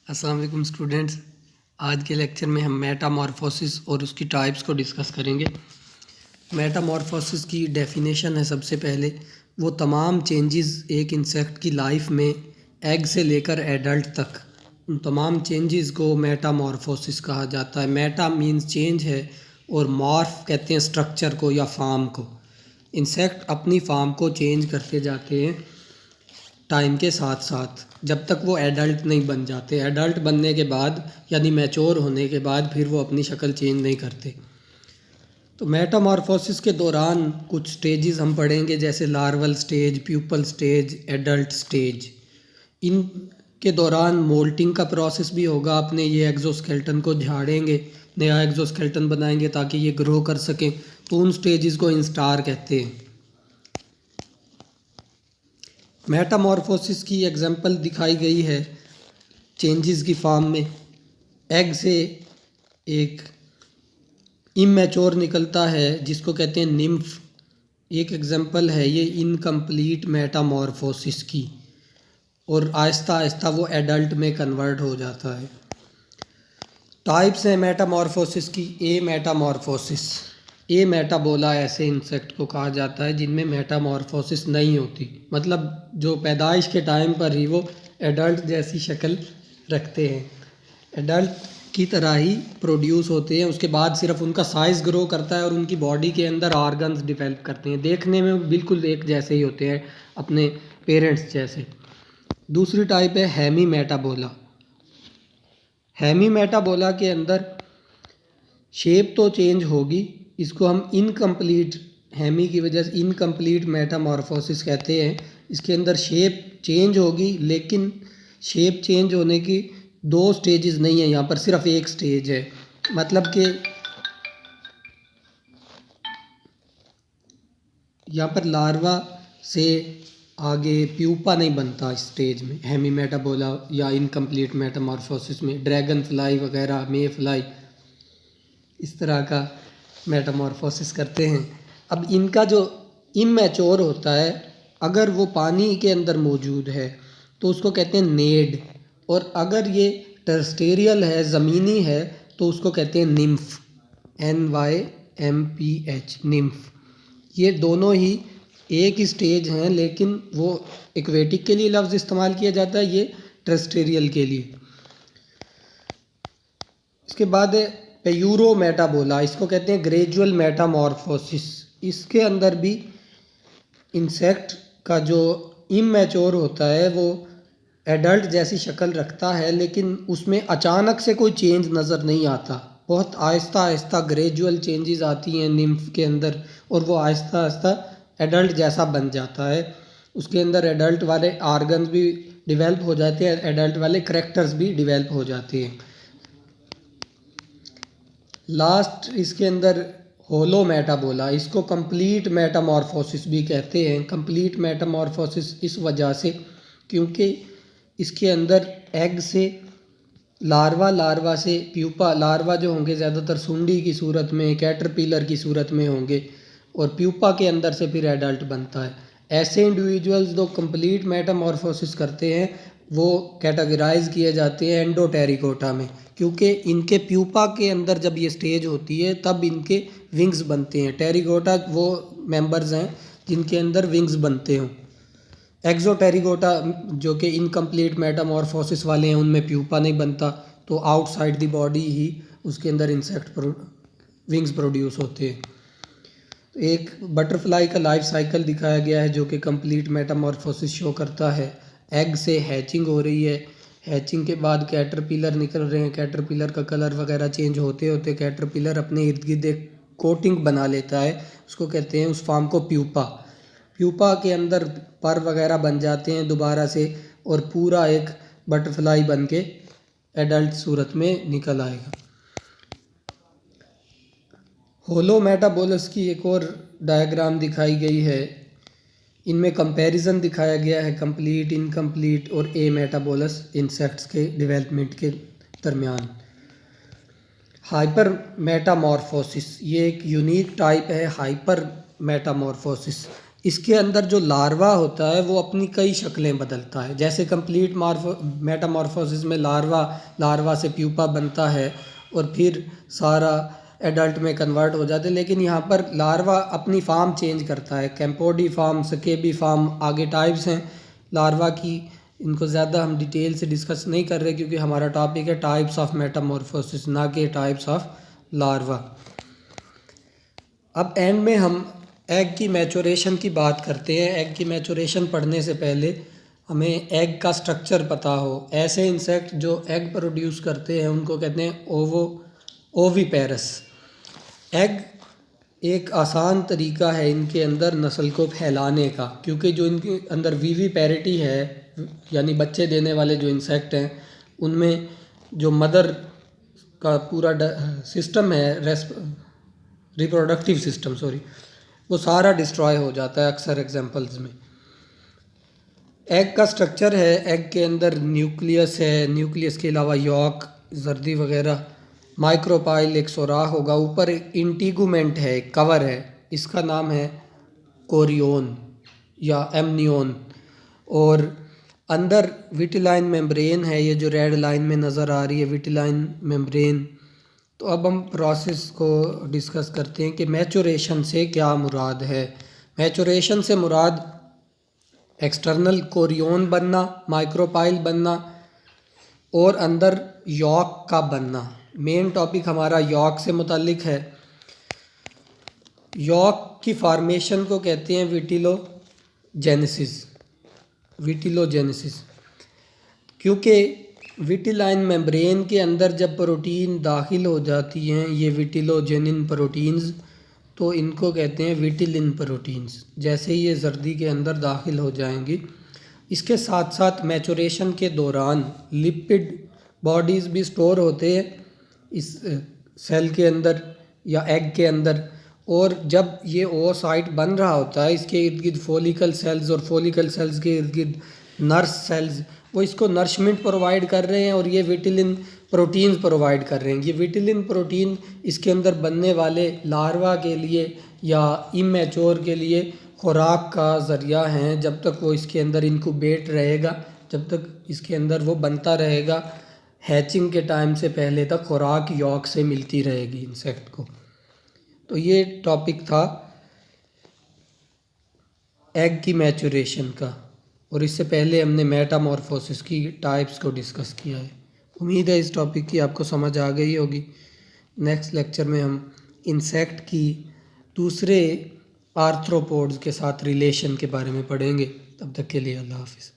अस्सलाम वालेकुम स्टूडेंट्स। आज के लेक्चर में हम मेटामॉर्फोसिस और उसकी टाइप्स को डिस्कस करेंगे। मेटामॉर्फोसिस की डेफिनेशन है सबसे पहले वो तमाम चेंजेस एक इंसेक्ट की लाइफ में एग से लेकर एडल्ट तक उन तमाम चेंजेस को मेटामॉर्फोसिस कहा जाता है। मेटा मीन्स चेंज है और मॉर्फ कहते हैं स्ट्रक्चर को या फॉर्म को। इंसेक्ट अपनी फॉर्म को चेंज करते जाते हैं टाइम के साथ साथ जब तक वो एडल्ट नहीं बन जाते। एडल्ट बनने के बाद यानी मैच्योर होने के बाद फिर वो अपनी शक्ल चेंज नहीं करते। तो मेटामॉर्फोसिस के दौरान कुछ स्टेजेस हम पढ़ेंगे, जैसे larval stage, pupal stage, adult stage. इन के दौरान मोल्टिंग का प्रोसेस भी होगा। अपने ये एक्जोस्केलेटन को झाड़ेंगे, नया एक्जोस्केलेटन बनाएंगे ताकि ये ग्रो कर सकें। तो उन स्टेजेस को इंस्टार कहते हैं। मेटामॉर्फोसिस की एग्जांपल दिखाई गई है चेंजेस की फॉर्म में। एग से एक इमैच्योर निकलता है जिसको कहते हैं निम्फ। एक एग्जांपल है ये इनकम्प्लीट मेटामॉर्फोसिस की, और आहिस्ता आहिस्ता वो एडल्ट में कन्वर्ट हो जाता है। टाइप्स हैं मेटामॉर्फोसिस की। ए मेटामॉर्फोसिस, ए मेटाबोला ऐसे इंसेक्ट को कहा जाता है जिनमें मेटामॉर्फोसिस नहीं होती, मतलब जो पैदाइश के टाइम पर ही वो एडल्ट जैसी शक्ल रखते हैं, एडल्ट की तरह ही प्रोड्यूस होते हैं। उसके बाद सिर्फ उनका साइज़ ग्रो करता है और उनकी बॉडी के अंदर ऑर्गन्स डिवेल्प करते हैं। देखने में बिल्कुल एक जैसे ही होते हैं, अपने पेरेंट्स जैसे। दूसरी टाइप है हेमी मेटाबोला। हेमी मेटाबोला के अंदर शेप तो चेंज होगी, इसको हम इनकम्प्लीट, हेमी की वजह से इनकम्प्लीट मेटामॉर्फोसिस कहते हैं। इसके अंदर शेप चेंज होगी, लेकिन शेप चेंज होने की दो स्टेजेस नहीं है, यहाँ पर सिर्फ एक स्टेज है। मतलब कि यहाँ पर लार्वा से आगे प्यूपा नहीं बनता इस स्टेज में, हेमी मेटाबोला या इनकम्प्लीट मेटामॉर्फोसिस में। ड्रैगन फ्लाई वगैरह, मे फ्लाई इस तरह का मेटामॉर्फोसिस करते हैं। अब इनका जो इमैच्योर होता है, अगर वो पानी के अंदर मौजूद है तो उसको कहते हैं नेड, और अगर ये टेरेस्टेरियल है, ज़मीनी है, तो उसको कहते हैं निम्फ, NYMPH, निम्फ। ये दोनों ही एक ही स्टेज हैं, लेकिन वो एक्वेटिक के लिए लफ्ज़ इस्तेमाल किया जाता है, ये टेरेस्टेरियल के लिए। इसके बाद प्यूरो मेटाबोला, इसको कहते हैं ग्रेजुअल मेटामॉर्फोसिस। इसके अंदर भी इंसेक्ट का जो इमैच्योर होता है वो एडल्ट जैसी शक्ल रखता है, लेकिन उसमें अचानक से कोई चेंज नज़र नहीं आता। बहुत आहिस्ता आहिस्ता ग्रेजुअल चेंजेस आती हैं निम्फ के अंदर, और वो आहिस्ता आहिस्ता एडल्ट जैसा बन जाता है। उसके अंदर एडल्ट वाले आर्गन्स भी डिवेल्प हो जाते हैं, एडल्ट वाले करैक्टर्स भी डिवेल्प हो जाते हैं। लास्ट इसके अंदर होलो मेटाबोला, इसको कंप्लीट मेटामॉर्फोसिस भी कहते हैं। कंप्लीट मेटामॉर्फोसिस इस वजह से क्योंकि इसके अंदर एग से लार्वा, लार्वा से प्यूपा, लार्वा जो होंगे ज़्यादातर सुंडी की सूरत में, कैटरपिलर की सूरत में होंगे, और प्यूपा के अंदर से फिर एडल्ट बनता है। ऐसे इंडिविजुअल्स जो कंप्लीट मेटामॉर्फोसिस करते हैं वो कैटेगराइज किए जाते हैं एंडोटेरिकोटा में, क्योंकि इनके प्यूपा के अंदर जब ये स्टेज होती है तब इनके विंग्स बनते हैं। टेरिकोटा वो मेंबर्स हैं जिनके अंदर विंग्स बनते हों। एक्सोटेरिकोटा जो कि इनकम्प्लीट मेटामॉर्फोसिस वाले हैं, उनमें प्यूपा नहीं बनता, तो आउटसाइड द बॉडी ही उसके अंदर इंसेक्ट विंग्स प्रोड्यूस होते हैं। तो एक बटरफ्लाई का लाइफ साइकिल दिखाया गया है जो कि कंप्लीट मेटामॉर्फोसिस शो करता है। एग से हैचिंग हो रही है, हैचिंग के बाद कैटरपिलर निकल रहे हैं, कैटरपिलर का कलर वगैरह चेंज होते होते कैटरपिलर अपने इर्द गिर्द एक कोटिंग बना लेता है, उसको कहते हैं उस फॉर्म को प्यूपा। प्यूपा के अंदर पर वगैरह बन जाते हैं दोबारा से, और पूरा एक बटरफ्लाई बन के एडल्ट सूरत में निकल आएगा। होलो मेटाबोलस की एक और डायग्राम दिखाई गई है। इनमें कंपैरिजन दिखाया गया है कंप्लीट, इनकम्प्लीट और ए मेटाबोलस इंसेक्ट्स के डेवलपमेंट के दरमियान। हाइपर मेटामॉर्फोसिस, ये एक यूनिक टाइप है हाइपर मेटामॉर्फोसिस। इसके अंदर जो लार्वा होता है वो अपनी कई शक्लें बदलता है। जैसे कंप्लीट मेटामॉर्फोसिस में लार्वा से प्यूपा बनता है और फिर सारा एडल्ट में कन्वर्ट हो जाते हैं। लेकिन यहाँ पर लार्वा अपनी फॉर्म चेंज करता है, कैम्पोडी फॉर्म, स्केबी फॉर्म, आगे टाइप्स हैं लार्वा की। इनको ज़्यादा हम डिटेल से डिस्कस नहीं कर रहे क्योंकि हमारा टॉपिक है टाइप्स ऑफ मेटामॉर्फोसिस, ना कि टाइप्स ऑफ लार्वा। अब एंड में हम एग की मैचुरेशन की बात करते हैं। एग की मैचुरेशन पढ़ने से पहले हमें एग का स्ट्रक्चर पता हो। ऐसे इंसेक्ट जो एग प्रोड्यूस करते हैं उनको कहते हैं ओविपेरस। एग एक आसान तरीका है इनके अंदर नस्ल को फैलाने का, क्योंकि जो इनके अंदर विविपेरिटी है यानी बच्चे देने वाले जो इंसेक्ट हैं उनमें जो मदर का पूरा सिस्टम है, रिप्रोडक्टिव सिस्टम वो सारा डिस्ट्रॉय हो जाता है अक्सर एग्जांपल्स में। एग का स्ट्रक्चर है, एग के अंदर न्यूक्लियस है, न्यूक्लियस के अलावा यॉक, जर्दी वगैरह, माइक्रोपाइल एक सुराख होगा, ऊपर एक इंटीगुमेंट है, कवर है, इसका नाम है कोरियोन या एमनियोन, और अंदर विटिलाइन मेम्ब्रेन है, ये जो रेड लाइन में नज़र आ रही है विटिलाइन मेम्ब्रेन। तो अब हम प्रोसेस को डिस्कस करते हैं कि मैचुरेशन से क्या मुराद है। मैचुरेशन से मुराद एक्सटर्नल कोरियोन बनना, माइक्रोपाइल बनना और अंदर यॉक का बनना। मेन टॉपिक हमारा यॉक से मुतालिक है। यॉक की फॉर्मेशन को कहते हैं विटिलोजेनेसिस, क्योंकि विटिलाइन मेम्ब्रेन के अंदर जब प्रोटीन दाखिल हो जाती हैं ये विटिलोजेनिन प्रोटीन्स, तो इनको कहते हैं विटिलिन प्रोटीन्स। जैसे ही ये जर्दी के अंदर दाखिल हो जाएंगी, इसके साथ साथ मैचुरेशन के दौरान लिपिड बॉडीज़ भी स्टोर होते हैं इस सेल के अंदर या एग के अंदर, और जब ये ओसाइट बन रहा होता है इसके इर्द गिर्द फॉलिकल सेल्स और फॉलिकल सेल्स के इर्द गिर्द नर्स सेल्स वो इसको नरिशमेंट प्रोवाइड कर रहे हैं और ये विटिलिन प्रोटीन्स प्रोवाइड कर रहे हैं। ये विटिलिन प्रोटीन इसके अंदर बनने वाले लार्वा के लिए या इमैच्योर के लिए खुराक का ज़रिया हैं। जब तक वो इसके अंदर इनक्यूबेट रहेगा, जब तक इसके अंदर वो बनता रहेगा, हैचिंग के टाइम से पहले तक खुराक यॉक से मिलती रहेगी इंसेक्ट को। तो ये टॉपिक था एग की मैचुरेशन का, और इससे पहले हमने मेटामॉर्फोसिस की टाइप्स को डिस्कस किया है। उम्मीद है इस टॉपिक की आपको समझ आ गई होगी। नेक्स्ट लेक्चर में हम इंसेक्ट की दूसरे आर्थ्रोपोड्स के साथ रिलेशन के बारे में पढ़ेंगे। तब तक के लिए अल्लाह हाफ़िज़।